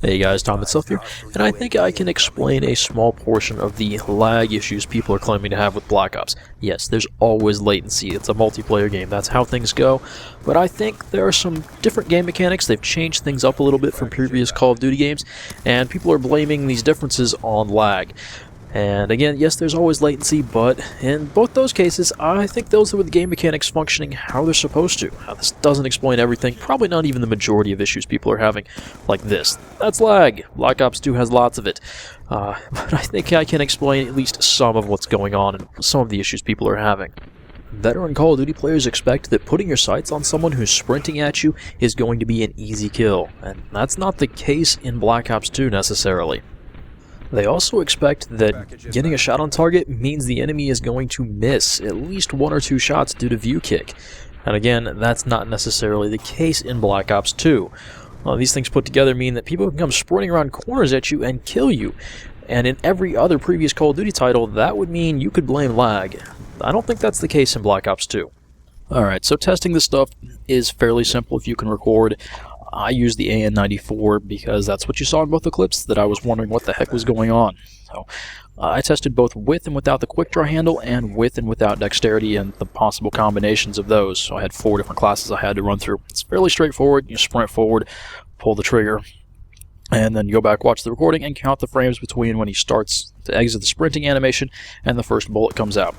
Hey guys, Tom itself here, and I think I can explain a small portion of the lag issues people are claiming to have with Black Ops. Yes, there's always latency, it's a multiplayer game, that's how things go, but I think there are some different game mechanics. They've changed things up a little bit from previous Call of Duty games, and people are blaming these differences on lag. And again, yes, there's always latency, but in both those cases, I think those are with the game mechanics functioning how they're supposed to. Now, this doesn't explain everything, probably not even the majority of issues people are having, like this. That's lag. Black Ops 2 has lots of it. But I think I can explain at least some of what's going on and some of the issues people are having. Veteran Call of Duty players expect that putting your sights on someone who's sprinting at you is going to be an easy kill, and that's not the case in Black Ops 2 necessarily. They also expect that getting a shot on target means the enemy is going to miss at least one or two shots due to view kick. And again, that's not necessarily the case in Black Ops 2. These things put together mean that people can come sprinting around corners at you and kill you. And in every other previous Call of Duty title, that would mean you could blame lag. I don't think that's the case in Black Ops 2. Alright, so testing this stuff is fairly simple if you can record. I used the AN94 because that's what you saw in both the clips that I was wondering what the heck was going on. So I tested both with and without the Quickdraw handle and with and without Dexterity and the possible combinations of those. So I had 4 different classes I had to run through. It's fairly straightforward. You sprint forward, pull the trigger, and then go back, watch the recording, and count the frames between when he starts to exit the sprinting animation and the first bullet comes out.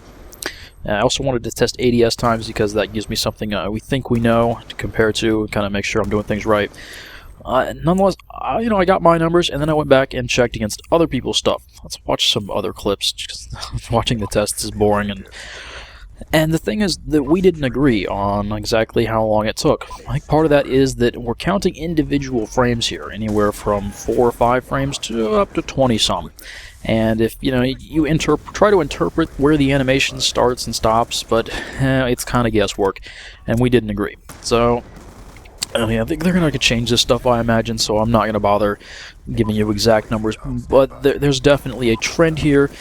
I also wanted to test ADS times because that gives me something we think we know to compare to and kind of make sure I'm doing things right. Nonetheless, I got my numbers, and then I went back and checked against other people's stuff. Let's watch some other clips, because watching the tests is boring. And the thing is that we didn't agree on exactly how long it took. I think part of that is that we're counting individual frames here, anywhere from 4 or 5 frames to up to 20-some. And if you try to interpret where the animation starts and stops, but it's kind of guesswork, and we didn't agree. So I think they're going to change this stuff, I imagine, so I'm not going to bother giving you exact numbers, but there's definitely a trend here,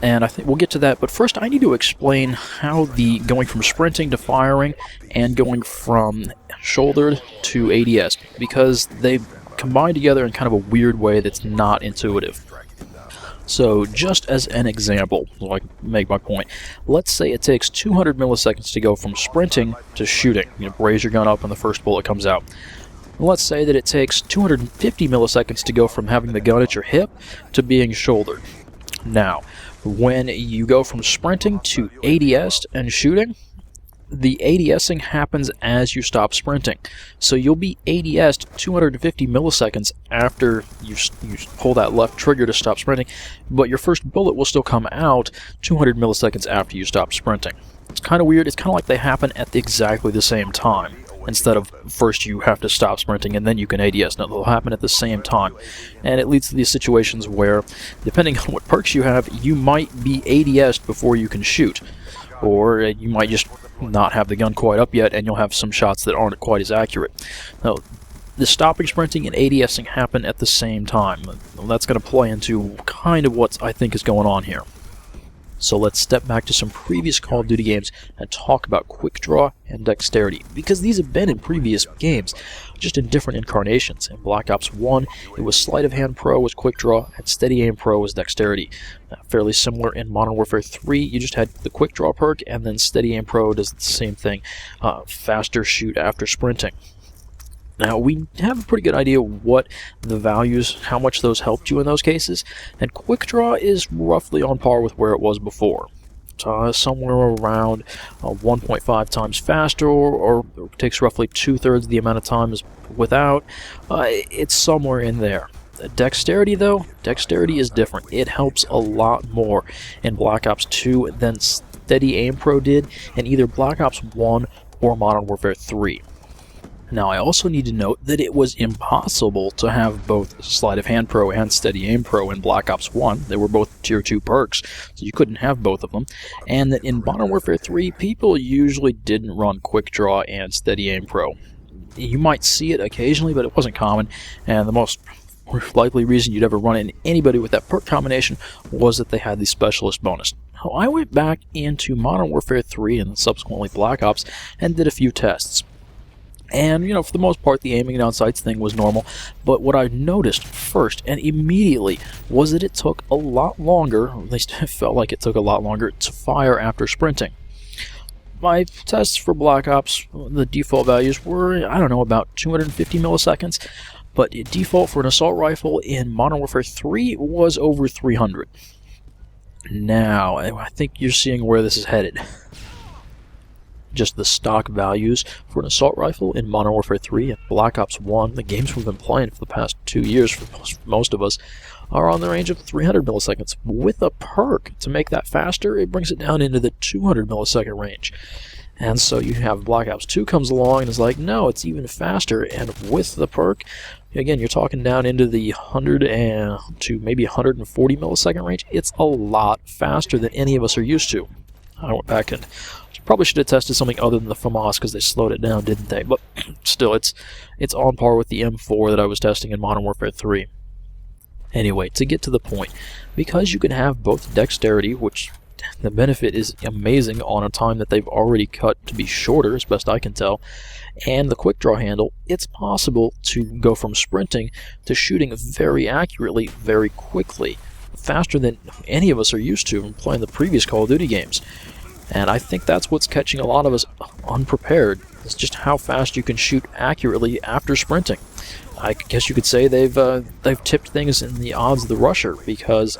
and I think we'll get to that. But first, I need to explain how the going from sprinting to firing and going from shouldered to ADS, because they combine together in kind of a weird way that's not intuitive. So, just as an example, so I can make my point, let's say it takes 200 milliseconds to go from sprinting to shooting. Raise your gun up and the first bullet comes out. Let's say that it takes 250 milliseconds to go from having the gun at your hip to being shouldered. Now, when you go from sprinting to ADS and shooting, the ADSing happens as you stop sprinting. So you'll be ADS'd 250 milliseconds after you pull that left trigger to stop sprinting, but your first bullet will still come out 200 milliseconds after you stop sprinting. It's kind of weird. It's kind of like they happen at exactly the same time. Instead of first you have to stop sprinting and then you can ADS. No, they'll happen at the same time. And it leads to these situations where, depending on what perks you have, you might be ADS'd before you can shoot. Or you might just not have the gun quite up yet, and you'll have some shots that aren't quite as accurate. Now, the stopping sprinting and ADSing happen at the same time. That's going to play into kind of what I think is going on here. So let's step back to some previous Call of Duty games and talk about Quickdraw and Dexterity, because these have been in previous games, just in different incarnations. In Black Ops 1, it was Sleight of Hand Pro was Quickdraw, and Steady Aim Pro was Dexterity. Fairly similar in Modern Warfare 3, you just had the Quickdraw perk, and then Steady Aim Pro does the same thing, faster shoot after sprinting. Now, we have a pretty good idea what the values, how much those helped you in those cases, and Quickdraw is roughly on par with where it was before. Somewhere around 1.5 times faster, or takes roughly 2/3 the amount of time as without. It's somewhere in there. Dexterity, though, Dexterity is different. It helps a lot more in Black Ops 2 than Steady Aim Pro did in either Black Ops 1 or Modern Warfare 3. Now, I also need to note that it was impossible to have both Sleight of Hand Pro and Steady Aim Pro in Black Ops 1. They were both Tier 2 perks, so you couldn't have both of them. And that in Modern Warfare 3, people usually didn't run Quickdraw and Steady Aim Pro. You might see it occasionally, but it wasn't common, and the most likely reason you'd ever run into anybody with that perk combination was that they had the Specialist bonus. So I went back into Modern Warfare 3 and subsequently Black Ops and did a few tests. And, for the most part, the aiming down sights thing was normal. But what I noticed first and immediately was that it took a lot longer, at least it felt like it took a lot longer, to fire after sprinting. My tests for Black Ops, the default values were, I don't know, about 250 milliseconds. But default for an assault rifle in Modern Warfare 3 was over 300. Now, I think you're seeing where this is headed. Just the stock values for an assault rifle in Modern Warfare 3 and Black Ops 1, the games we've been playing for the past 2 years for most of us, are on the range of 300 milliseconds. With a perk to make that faster, it brings it down into the 200 millisecond range. And so you have Black Ops 2 comes along and is like, no, it's even faster. And with the perk, again, you're talking down into the 100 to maybe 140 millisecond range. It's a lot faster than any of us are used to. I went back and probably should have tested something other than the FAMAS because they slowed it down, didn't they? But still, it's on par with the M4 that I was testing in Modern Warfare 3. Anyway, to get to the point, because you can have both Dexterity, which the benefit is amazing on a time that they've already cut to be shorter, as best I can tell, and the Quickdraw handle, it's possible to go from sprinting to shooting very accurately, very quickly, faster than any of us are used to from playing the previous Call of Duty games. And I think that's what's catching a lot of us unprepared. It's just how fast you can shoot accurately after sprinting. I guess you could say they've tipped things in the odds of the rusher, because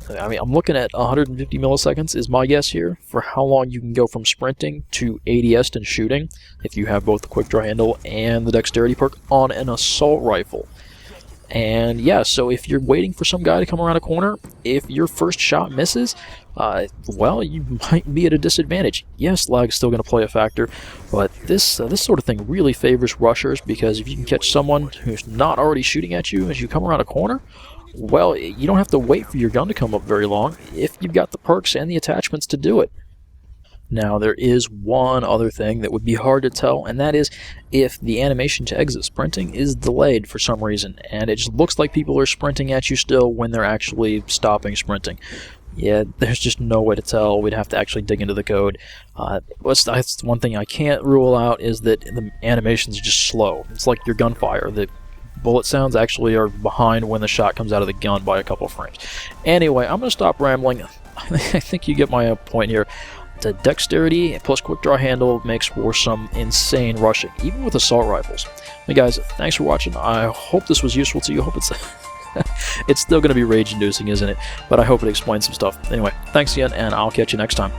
I'm looking at 150 milliseconds is my guess here for how long you can go from sprinting to ADS and shooting if you have both the Quickdraw handle and the Dexterity perk on an assault rifle. And yeah, so if you're waiting for some guy to come around a corner, if your first shot misses, well, you might be at a disadvantage. Yes, lag's still going to play a factor, but this sort of thing really favors rushers, because if you can catch someone who's not already shooting at you as you come around a corner, well, you don't have to wait for your gun to come up very long if you've got the perks and the attachments to do it. Now, there is one other thing that would be hard to tell, and that is if the animation to exit sprinting is delayed for some reason, and it just looks like people are sprinting at you still when they're actually stopping sprinting. Yeah, there's just no way to tell. We'd have to actually dig into the code. That's one thing I can't rule out, is that the animations are just slow. It's like your gunfire. The bullet sounds actually are behind when the shot comes out of the gun by a couple frames. Anyway, I'm going to stop rambling. I think you get my point here. The Dexterity plus Quickdraw handle makes for some insane rushing, even with assault rifles. Hey guys, thanks for watching. I hope this was useful to you. I hope it's still going to be rage-inducing, isn't it? But I hope it explains some stuff. Anyway, thanks again, and I'll catch you next time.